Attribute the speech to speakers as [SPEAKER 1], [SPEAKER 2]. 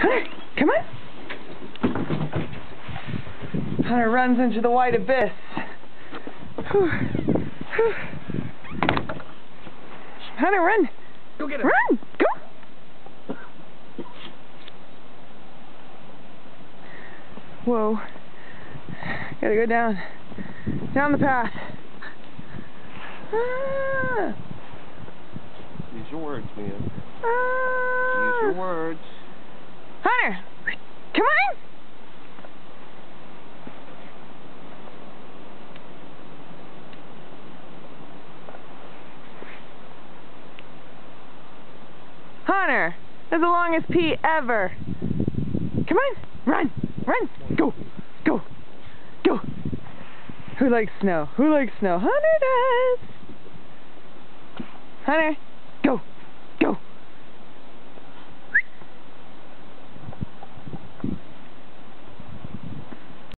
[SPEAKER 1] Hunter, come on. Hunter runs into the white abyss. Hunter, run.
[SPEAKER 2] Go get him.
[SPEAKER 1] Run. Go. Whoa. Gotta go down. Down the path. Ah.
[SPEAKER 2] Use your words, man.
[SPEAKER 1] Ah.
[SPEAKER 2] Use your words.
[SPEAKER 1] Hunter, come on. Hunter, that's the longest pee ever. Come on, run, run, go, go, go. Who likes snow? Who likes snow? Hunter does. Hunter, go.